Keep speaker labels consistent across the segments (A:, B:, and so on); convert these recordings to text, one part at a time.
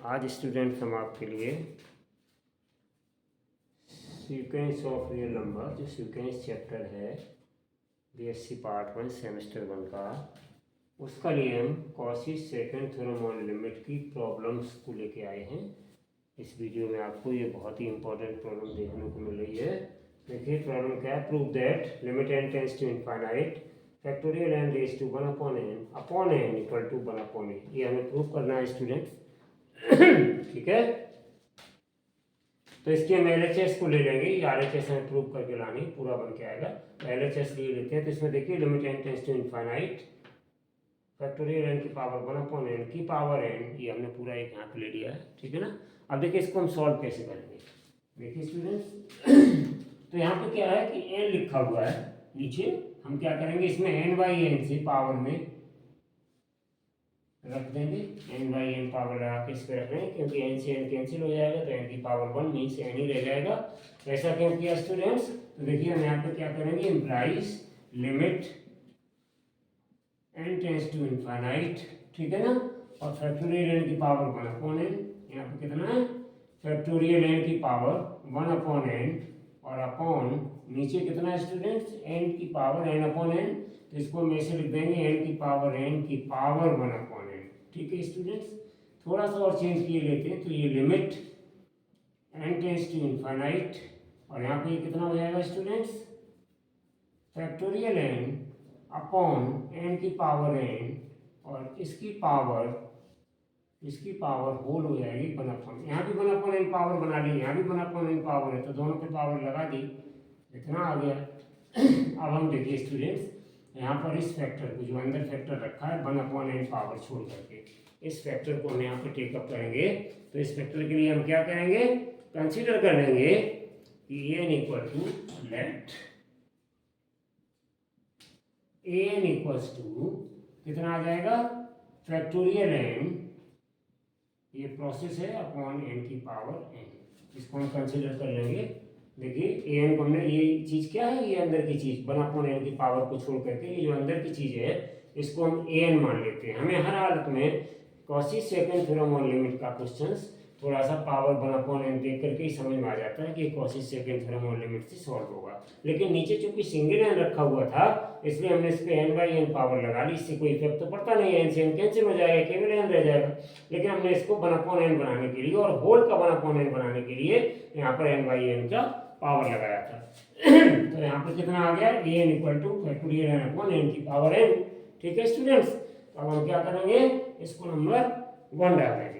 A: आज स्टूडेंट्स हम आपके लिए सीक्वेंस ऑफ रियल नंबर जो सीक्वेंस चैप्टर है बीएससी पार्ट 1 सेमेस्टर 1 का, उसका लिए हम Cauchy second theorem on limit की प्रॉब्लम्स को लेके आए हैं। इस वीडियो में आपको ये बहुत ही इंपॉर्टेंट प्रॉब्लम देखने को मिल रही है। देखिए प्रॉब्लम क्या है। Prove that limit n tends to infinite factorial n raise to 1 upon n equal to 1 upon a। ये हमें प्रूव करना है स्टूडेंट्स। ठीक है, तो इसके हम LHS को ले लेंगे। ये RHS हमें प्रूव करके लानी पूरा बन के आएगा। तो LHS ले लेते हैं। तो इसमें देखिए limit n tends to infinite factorial n की पावर 1 अपॉन n की पावर n, ये हमने पूरा एक यहाँ पे ले लिया है। ठीक है ना। अब देखिए इसको हम सॉल्व कैसे करेंगे। देखिए स्टूडेंट्स, तो यहाँ पे क्या है कि n लिखा हुआ है नीचे। हम क्या करेंगे, इसमें n/n से पावर में रख देंगे। n/n पावर लगा के इस पे रख रहे हैं, क्योंकि n से n कैंसिल हो जाएगा तो n की पावर 1 मीन्स n ही रह जाएगा। ऐसा क्यों किया स्टूडेंट्स। तो देखिए हम यहाँ पे क्या करेंगे, implies limit n tends to infinite, ठीक है ना, और फैक्टोरियल n की पावर 1 अपॉन n। यहाँ पे कितना है, फैक्टोरियल n की पावर 1 अपॉन n और अपॉन नीचे कितना है स्टूडेंट्स, n की पावर n अपॉन n। तो इसको हम ऐसे लिख देंगे n की पावर 1 अपॉन n। ठीक है स्टूडेंट्स, थोड़ा सा और चेंज किए लेते हैं। तो ये limit n tends to infinite और यहाँ पे कितना हो जाएगा students, factorial n upon n की पावर n और इसकी पावर होल हो जाएगी 1 अपॉन। यहाँ भी 1 अपॉन n पावर बना ली, यहाँ भी 1 अपॉन n पावर है, तो दोनों पे पावर लगा दी, इतना आ गया। अब हम देखिए स्टूडेंट्स, यहाँ पर इस फैक्टर को जो अंदर फैक्टर रखा है 1 अपॉन n पावर छोड़ करके, इस फैक्टर को हम यहाँ पे टेकअप करेंगे। तो इस फैक्टर के लिए हम क्या करेंगे, कंसीडर कर लेंगे कि n equal to let an equals to कितना आ जाएगा, फैक्टोरियल n, ये प्रोसेस है, अपॉन n की पावर n। इसको हम कंसीडर कर लेंगे। देखिए an को हमने, ये चीज़ क्या है, ये अंदर की चीज़ 1 अपॉन n की पावर को छोड़ करके ये जो अंदर की चीज़ है इसको हम an मान लेते हैं। हमें हर हालत में Cauchy second theorem on limit का क्वेश्चंस थोड़ा सा पावर 1 अपॉन n देख करके ही समझ में आ जाता है कि Cauchy second theorem on limit से सॉल्व होगा। लेकिन नीचे चूंकि सिंगल n रखा हुआ था इसलिए हमने इस पे n/n पावर लगा ली। इससे कोई इफेक्ट तो पड़ता नहीं है, n से n कैंसिल हो जाएगा, केवल n रह जाएगा। लेकिन हमने इसको 1 अपॉन n बनाने के लिए और होल का 1 अपॉन n बनाने के लिए यहाँ पर n/n का पावर लगाया था। तो यहाँ पर कितना आ गया, an equal to factorial n upon n की पावर n। ठीक है स्टूडेंट्स, तो अब हम क्या करेंगे, इसको नंबर 1 डाल देंगे।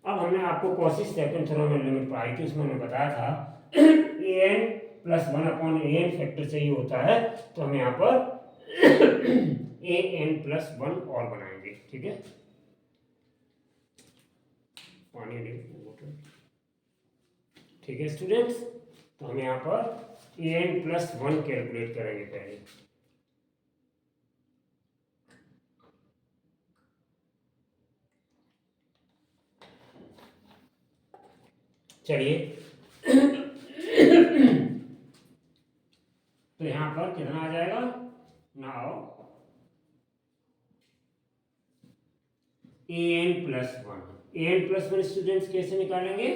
A: अब हमने आपको Cauchy second theorem on limit पढ़ाई थी, उसमें मैंने बताया था an plus 1 upon an factor चाहिए होता है, तो हम यहाँ पर an प्लस 1 और बनाएंगे। ठीक है, पानी ले बोतल। ठीक है स्टूडेंट्स, तो हम यहाँ पर an प्लस 1 कैलकुलेट करेंगे पहले। चलिए तो यहाँ पर कितना आ जाएगा, नाउ an प्लस 1 स्टूडेंट्स कैसे निकालेंगे,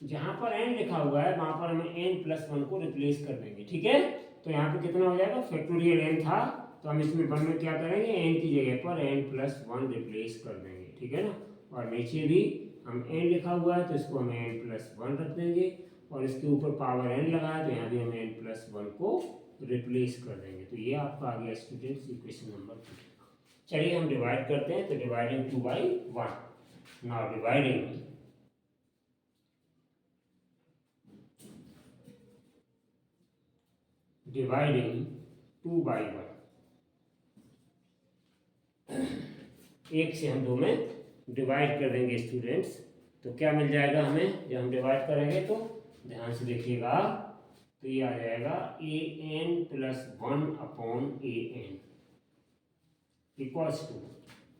A: जहां पर n लिखा हुआ है वहां पर हमें n प्लस 1 को रिप्लेस कर देंगे। ठीक है, तो यहाँ पे कितना हो जाएगा, फैक्टोरियल n था तो हम इसमें 1 में क्या करेंगे, n की जगह पर n प्लस 1 रिप्लेस कर देंगे। ठीक है ना, और नीचे भी हम n लिखा हुआ है तो इसको हम n प्लस 1 रख देंगे और इसके ऊपर पावर n लगा है तो यहाँ भी हम n प्लस 1 को रिप्लेस कर देंगे। तो ये आपका आ गया स्टूडेंट्स इक्वेशन नंबर 2। चलिए हम डिवाइड करते हैं। तो डिवाइडिंग 2/1, नाउ डिवाइडिंग डिवाइडिंग 2/1, 1 से हम 2 में डिवाइड कर देंगे स्टूडेंट्स। तो क्या मिल जाएगा हमें जब हम डिवाइड करेंगे, तो ध्यान से देखिएगा, तो ये आ जाएगा an plus 1 upon an equals to,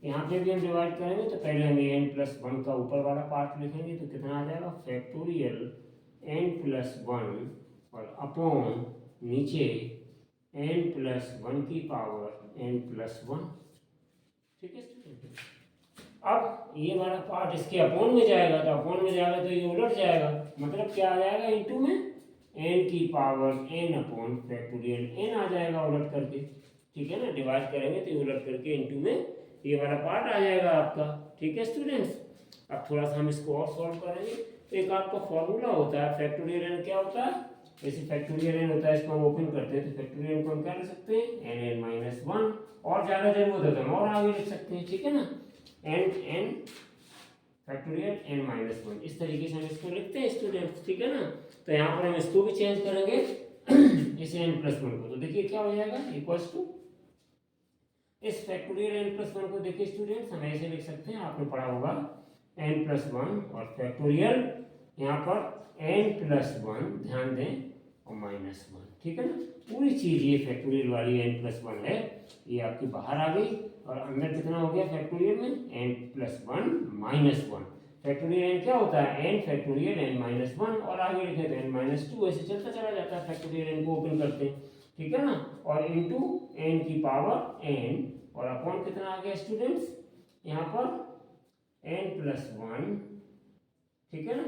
A: यहाँ पे भी हम डिवाइड करेंगे तो पहले हम an प्लस 1 का ऊपर वाला पार्ट लिखेंगे तो कितना आ जाएगा, फैक्टोरियल n प्लस 1 और अपॉन नीचे n प्लस 1 की पावर n प्लस 1। ठीक है स्टूडेंट। अब ये वाला पार्ट इसके अपॉन में जाएगा, तो अपॉन में जाएगा तो ये उलट जाएगा, मतलब क्या आ जाएगा इनटू में n की power n upon factorial n आ जाएगा उलट करके, ठीक है ना। डिवाइड करेंगे तो उलट करके इनटू में ये वाला पार्ट आ जाएगा आपका, ठीक है स्टूडेंट्स। अब थोड़ा सा हम इसको और सॉल्व करेंगे। तो एक आपका फॉर्मूला होता है फैक्टोरियल n, क्या होता है, जैसे फैक्टोरियल n होता है, इसको हम ओपन करते हैं तो फैक्टोरियल n को हम क्या लिख सकते हैं n(n-1), और ज़्यादा जरूरत है तो हम और आगे लिख सकते हैं, ठीक है ना, n फैक्टोरियल n-1, इस तरीके से हम इसको लिखते हैं स्टूडेंट्स, ठीक है ना। तो यहाँ पर हम इसको भी चेंज करेंगे इस n+1 को, तो देखिए क्या हो जाएगा इक्वल्स टू इस फैक्टोरियल n+1 को देखिए स्टूडेंट्स हम ऐसे लिख सकते हैं, आपने पढ़ा होगा n+1 और फैक्टोरियल यहाँ पर n+1, ध्यान दें, और -1, ठीक है ना। पूरी चीज़ ये फैक्टोरियल वाली n+1 है, ये आपकी बाहर आ गई, और अंदर कितना हो गया फैक्टोरियल में n+1 -1। फैक्टोरियल n क्या होता है n फैक्टोरियल n-1, और आगे लिखे तो n-2, ऐसे चलता चला जाता है। फैक्टोरियल n को ओपन करते हैं, ठीक है ना, और इंटू n की पावर n, और अपॉन कितना आ गया स्टूडेंट्स यहाँ पर n+1, ठीक है ना,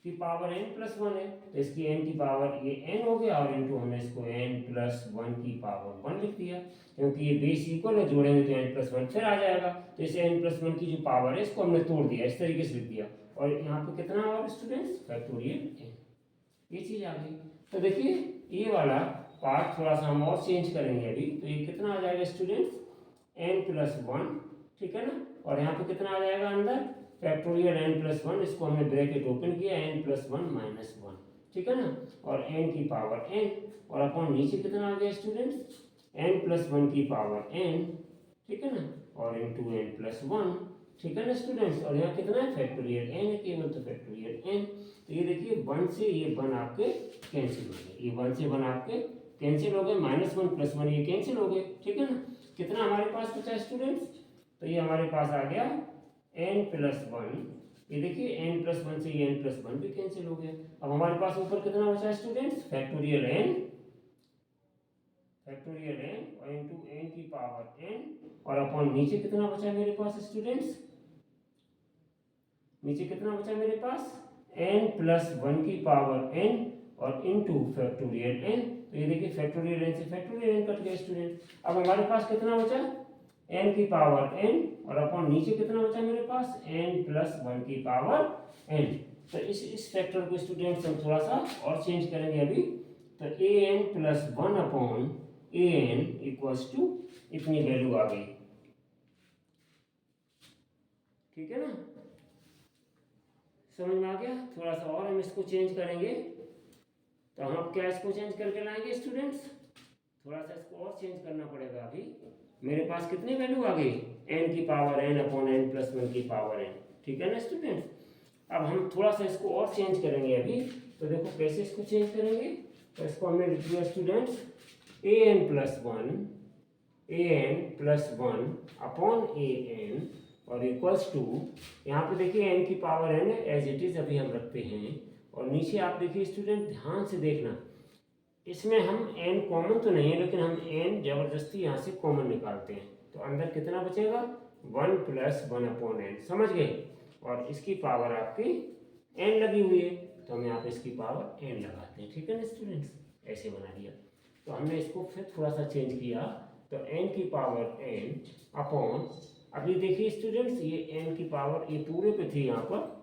A: की पावर n+1 है, तो इसकी n की पावर ये n हो गया, और इंटू हमने इसको n+1 की पावर 1 लिख दिया, क्योंकि ये बेस इक्वल है, जोड़ेंगे तो n+1 फिर आ जाएगा, तो इसे n+1 की जो पावर है इसको हमने तोड़ दिया, इस तरीके से लिख दिया, और यहाँ पे कितना और स्टूडेंट्स फैक्टोरियल n, ये चीज़ आ गई। तो देखिए ये वाला पार्ट थोड़ा सा हम और चेंज करेंगे अभी, तो ये कितना आ जाएगा स्टूडेंट्स n+1, ठीक है ना, और यहाँ पे कितना आ जाएगा अंदर फैक्टोरियल n+1, इसको हमने ब्रैकेट ओपन किया n+1 -1, ठीक है ना, और n की पावर n, और अपॉन नीचे कितना आ गया स्टूडेंट्स n+1 की पावर n, ठीक है ना, और इंटू n+1, ठीक है ना स्टूडेंट्स, और यहाँ कितना है फैक्टोरियल n है केवल, तो फैक्टोरियल n, तो ये देखिए 1 से ये 1 आपके कैंसिल हो गए, ये 1 से 1 आपके कैंसिल हो गए, -1 + 1 ये कैंसिल हो गए, ठीक है ना। कितना हमारे पास बचा स्टूडेंट्स, तो ये हमारे पास आ गया n+1, ये देखिए n+1 से ये n+1 भी कैंसिल हो गया। अब हमारे पास ऊपर कितना बचा स्टूडेंट्स फैक्टोरियल n और इंटू n की पावर n, और अपॉन नीचे कितना बचा मेरे पास स्टूडेंट्स, नीचे कितना बचा मेरे पास n+1 की पावर n, और इंटू फैक्टोरियल n, तो ये देखिए फैक्टोरियल n से फैक्टोरियल n कट गया स्टूडेंट। अब हमारे पास कितना बचा n की पावर n, और अपॉन नीचे कितना बचा मेरे पास n+1 की पावर n। तो इस फैक्टर को स्टूडेंट्स हम थोड़ा सा और चेंज करेंगे अभी, तो an+1 upon an equals to इतनी वैल्यू आ गई, ठीक है ना, समझ में आ गया। थोड़ा सा और हम इसको चेंज करेंगे, तो हम क्या इसको चेंज करके लाएंगे स्टूडेंट्स, थोड़ा सा इसको और चेंज करना पड़ेगा। अभी मेरे पास कितनी वैल्यू आ गई n की पावर n अपॉन n+1 की पावर n, ठीक है ना स्टूडेंट्स। अब हम थोड़ा सा इसको और चेंज करेंगे अभी, तो देखो कैसे इसको चेंज करेंगे, तो इसको हमने लिख दिया स्टूडेंट्स an+1 अपॉन an, और इक्वल्स टू, यहाँ पे देखिए n की पावर n है एज इट इज़ अभी हम रखते हैं, और नीचे आप देखिए स्टूडेंट ध्यान से देखना, इसमें हम n कॉमन तो नहीं है, लेकिन हम n जबरदस्ती यहाँ से कॉमन निकालते हैं, तो अंदर कितना बचेगा 1 + 1 अपॉन n, समझ गए, और इसकी पावर आपकी n लगी हुई है, तो हम यहाँ पे इसकी पावर n लगाते हैं, ठीक है ना स्टूडेंट्स, ऐसे बना दिया। तो हमने इसको फिर थोड़ा सा चेंज किया, तो n की पावर n अपॉन, अभी देखिए स्टूडेंट्स ये n की पावर ये पूरे पे थी, यहाँ पर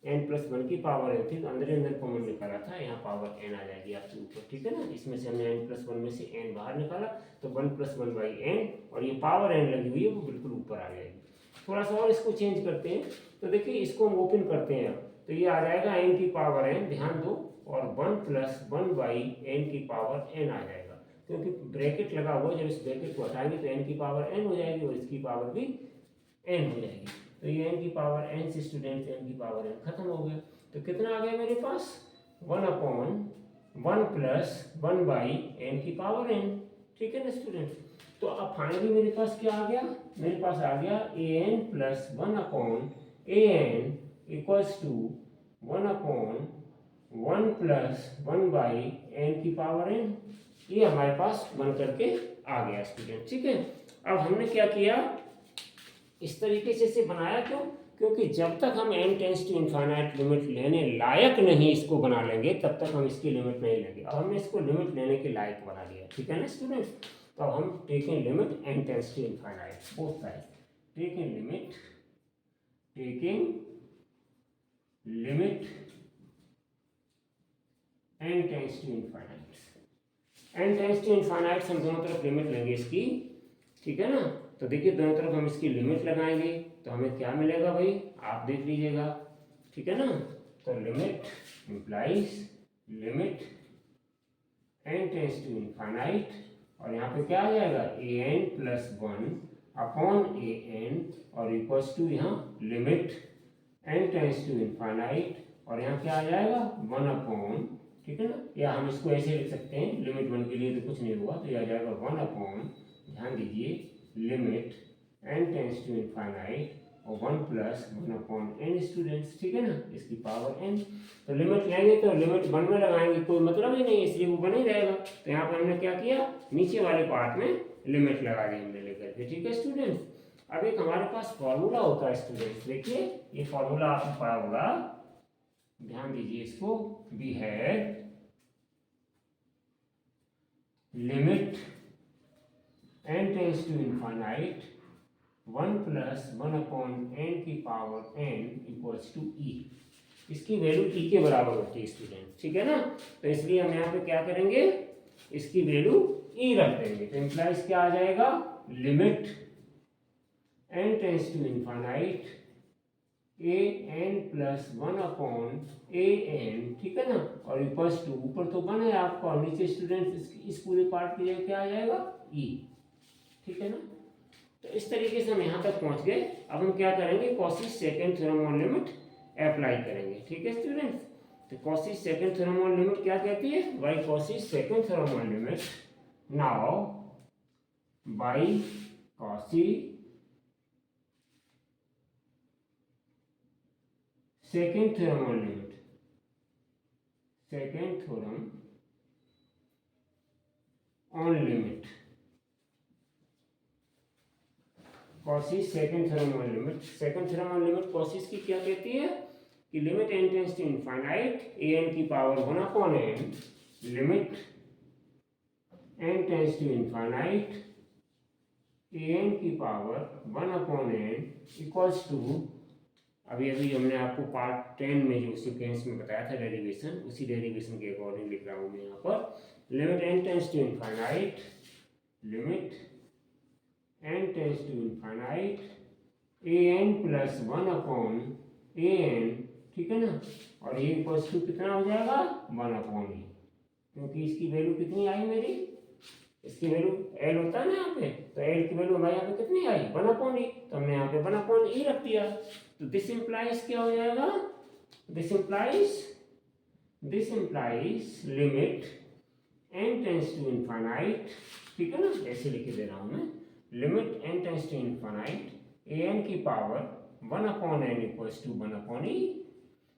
A: n+1 की पावर n थी, तो अंदर अंदर कॉमन निकाला था, यहाँ पावर n आ जाएगी आपके ऊपर, ठीक है ना। इसमें से हमने n+1 में से n बाहर निकाला, तो 1 + 1/n, और ये पावर n लगी हुई है वो बिल्कुल ऊपर आ जाएगी। थोड़ा सा और इसको चेंज करते हैं, तो देखिए इसको हम ओपन करते हैं, तो ये आ जाएगा n की पावर n, ध्यान दो, और 1 + 1/n की पावर n आ जाएगा, क्योंकि ब्रैकेट लगा हुआ, जब इस ब्रैकेट को हटाएंगे तो n की पावर n हो जाएगी, और इसकी पावर भी n हो जाएगी, तो ये n की पावर n से स्टूडेंट्स n की पावर n खत्म हो गया। तो कितना आ गया मेरे पास 1/1 + 1/n की पावर n, ठीक है ना स्टूडेंट्स। तो अब फाइनली मेरे पास क्या आ गया, मेरे पास आ गया an+1 upon an equals to 1/1 + 1/n की पावर n, ये हमारे पास बन करके आ गया स्टूडेंट, ठीक है। अब हमने क्या किया, इस तरीके से इसे बनाया क्यों? क्योंकि जब तक हम n tends to infinite limit लेने लायक नहीं इसको बना लेंगे तब तक हम इसकी लिमिट नहीं लेंगे। अब हमने इसको लिमिट लेने के लायक बना लिया, ठीक है ना स्टूडेंट्स। तो हम taking limit n tends to infinite both side, taking limit n tends to infinite, n tends to infinite हम दोनों तरफ लिमिट लेंगे इसकी, ठीक है ना। तो देखिए दोनों तरफ हम इसकी लिमिट लगाएंगे तो हमें क्या मिलेगा भाई, आप देख लीजिएगा, ठीक है ना। तो limit implies limit n tends to infinite, और यहाँ पे क्या आ जाएगा an प्लस 1 अपॉन an, और इक्वल्स टू यहाँ limit n tends to infinite, और यहाँ क्या आ जाएगा 1 अपॉन, ठीक है ना। या हम इसको ऐसे लिख सकते हैं, लिमिट 1 के लिए तो कुछ नहीं हुआ, तो यह आ जाएगा 1 अपॉन, ध्यान दीजिए, limit n tends to infinite और 1 प्लस 1 अपॉन n स्टूडेंट्स, ठीक है ना, इसकी पावर n। तो लिमिट लेंगे तो लिमिट 1 में लगाएंगे कोई मतलब ही नहीं, इसलिए वो बना ही रहेगा। तो यहाँ पर हमने क्या किया, नीचे वाले पार्ट में लिमिट लगा दी हमने लेकर के, ठीक है स्टूडेंट्स। अब एक हमारे पास फॉर्मूला होता है स्टूडेंट्स, देखिए ये फॉर्मूला आपने पढ़ा होगा, ध्यान दीजिए इसको, we have limit n tends to infinite 1 plus 1 upon n की power n equals to e। इसकी वैल्यू e के बराबर होती है स्टूडेंट, ठीक है ना। तो इसलिए हम यहाँ पे क्या करेंगे, इसकी वैल्यू e रख देंगे। तो इम्प्लाइज क्या आ जाएगा, limit n tends to infinite a n plus 1 upon a n, ठीक है ना, और इक्वल्स टू, ऊपर तो 1 है आपका और नीचे स्टूडेंट इस पूरे पार्ट के लिए क्या आ जाएगा e, ठीक है ना। तो इस तरीके से हम यहाँ तक पहुँच गए। अब हम क्या करेंगे, Cauchy second theorem on limit apply करेंगे, ठीक है स्टूडेंट्स। तो Cauchy second theorem on limit क्या कहती है, by Cauchy second theorem on limit, now by Cauchy second theorem on limit, second theorem on limit, Cauchy second theorem on limit. Second theorem on limit Cauchy की क्या कहती है कि limit n tends to infinite an की power 1 upon n, limit n tends to infinite an की power 1 upon n equals to, अभी हमने आपको पार्ट 10 में जो सीक्वेंस में बताया था डेरिवेशन, उसी डेरिवेशन के अकॉर्डिंग लिख रहा हूँ मैं यहाँ पर, limit n tends to infinite, limit n tends to infinite an plus 1 upon an, ठीक है ना, और ये इक्वल्स टू कितना हो जाएगा 1 अपॉन e, क्योंकि इसकी वैल्यू कितनी आई मेरी, इसकी वैल्यू l होता है ना यहाँ पे, तो l की वैल्यू हमारे यहाँ पे कितनी आई 1 अपॉन e, तो हमने यहाँ पे 1 अपॉन e रख दिया। तो दिस इंप्लाइज क्या हो जाएगा, this implies limit n tends to infinite, ठीक है ना, ऐसे लिख दे रहा हूँ मैं, limit n tends to infinite an की power 1 upon n equals to 1 upon e।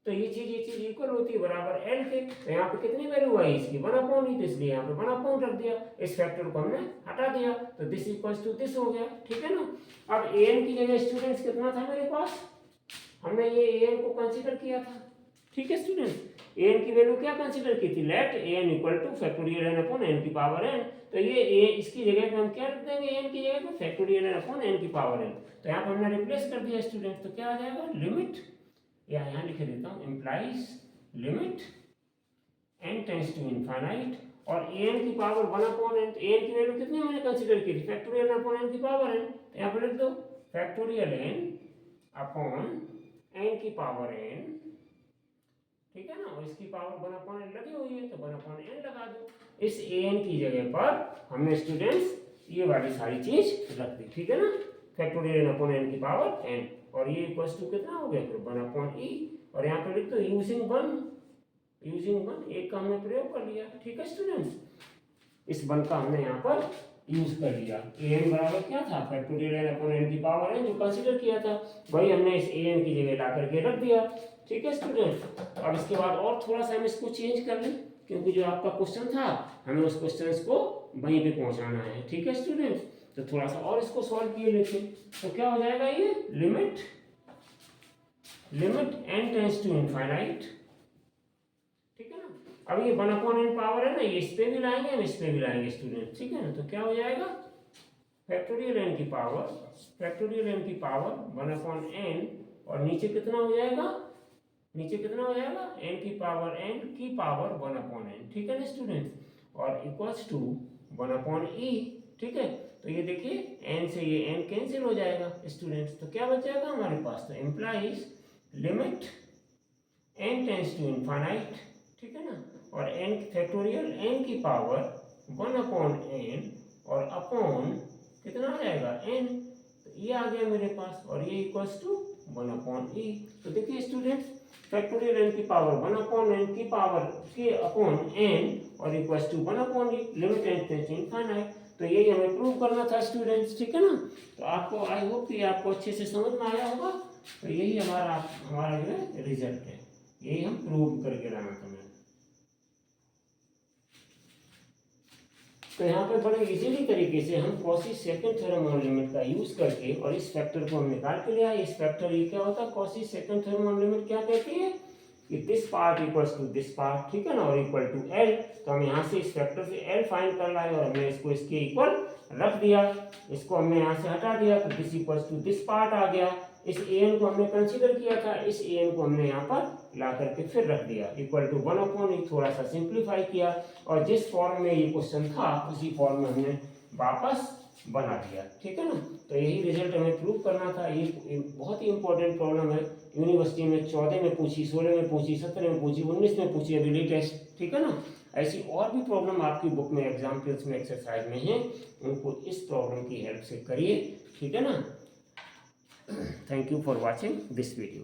A: तो ये चीज इक्वल होती है बराबर l के, तो यहाँ पे कितनी वैल्यू आई इसकी 1 अपॉन e, तो इसलिए यहाँ पे 1 अपॉन रख दिया, इस फैक्टर को हमने हटा दिया, तो दिस इक्वल्स टू दिस हो गया, ठीक है ना। अब an की जगह स्टूडेंट्स कितना था मेरे पास, हमने ये an को कंसीडर किया था, ठीक है स्टूडेंट, an की वैल्यू क्या कंसीडर की थी, let an equal to factorial n upon n की पावर n। तो ये इसकी जगह पे हम क्या रख देंगे, n की जगह पे फैक्टोरियल n अपॉन n की पावर n। तो यहाँ पर हमने रिप्लेस कर दिया स्टूडेंट, तो क्या आ जाएगा, लिमिट, या यहाँ लिख देता हूँ, implies limit n tends to infinite, और an की पावर 1 अपॉन n, an की वैल्यू कितनी मैंने कंसीडर की थी, फैक्टोरियल n अपॉन n की पावर n, तो यहाँ पर लिख दो फैक्टोरियल n अपॉन n की पावर n, ठीक है ना, और इसकी पावर 1 अपॉन n लगी हुई है, तो 1 अपॉन n लगा दो। इस an की जगह पर हमने स्टूडेंट्स ये वाली सारी चीज रख दी, ठीक है ना, फैक्टोरियल n अपॉन n की पावर n, और ये इक्वल्स टू कितना हो गया फिर 1 अपॉन e, और यहाँ पर लिख दो यूजिंग 1 एक का हमने प्रयोग कर लिया, ठीक है स्टूडेंट्स, इस 1 का हमने यहाँ पर यूज कर लिया। an बराबर क्या था, फैक्टोरियल n अपॉन n की पावर n जो कंसीडर किया था, वही हमने इस an की जगह ला करके रख दिया, ठीक है स्टूडेंट। अब इसके बाद और थोड़ा सा हम इसको चेंज कर लें, क्योंकि जो आपका क्वेश्चन था हमें उस क्वेश्चन को वहीं पे पहुंचाना है, ठीक है स्टूडेंट्स। तो थोड़ा सा और इसको सॉल्व किए लेते हैं। तो क्या हो जाएगा ये limit n tends to infinite, ठीक है ना। अब ये 1/n पावर है ना, ये इस पे भी लाएंगे हम इस पे भी लाएंगे स्टूडेंट, ठीक है ना। तो क्या हो जाएगा फैक्टोरियल n की पावर 1/n, और नीचे कितना हो जाएगा, नीचे कितना हो जाएगा n की पावर 1/n, ठीक है ना स्टूडेंट, और इक्वल्स टू 1/e, ठीक है। तो ये देखिए n से ये n कैंसिल हो जाएगा स्टूडेंट्स, तो क्या बच जाएगा हमारे पास, तो implies limit n tends to infinite, ठीक है ना, और n फैक्टोरियल n की पावर 1/n और अपॉन कितना आ जाएगा n, तो ये आ गया मेरे पास, और ये इक्वल्स टू 1/e। तो देखिए स्टूडेंट्स फैक्टोरियल n की पावर 1/n की पावर के अपॉन n और equals to 1/e, limit n tends to infinite. तो यही हमें प्रूव करना था स्टूडेंट्स, ठीक है ना। तो आपको आई होप कि आपको अच्छे से समझ में आया होगा। तो यही हमारा जो है रिजल्ट है, यही हम प्रूव करके लाना था। तो यहाँ पे बड़े इजीली तरीके से हम Cauchy second theorem on limit का यूज करके और इस फैक्टर को हम निकाल के लिया। इस फैक्टर ये क्या होता है, Cauchy second theorem on limit क्या कहती है कि this part equals to this part, ठीक है ना, और इक्वल टू एल। तो हम यहाँ से इस फैक्टर से एल फाइंड कर लाए और हमने इसको इसके इक्वल रख दिया, इसको हमने यहाँ से हटा दिया, तो this equals to this part आ गया। इस an को हमने कंसीडर किया था, इस an को हमने यहाँ पर ला करके फिर रख दिया इक्वल टू 1/, थोड़ा सा सिंप्लीफाई किया, और जिस फॉर्म में ये क्वेश्चन था उसी फॉर्म में हमने वापस बना दिया, ठीक है ना। तो यही रिजल्ट हमें प्रूव करना था। ये बहुत ही इंपॉर्टेंट प्रॉब्लम है, यूनिवर्सिटी में 14 में पूछी, 16 में पूछी, 17 में पूछी, 19 में पूछी अभी लेटेस्ट, ठीक है ना। ऐसी और भी प्रॉब्लम आपकी बुक में एग्जाम्पल्स में एक्सरसाइज में है, उनको इस प्रॉब्लम की हेल्प से करिए, ठीक है ना। Thank you for watching this video.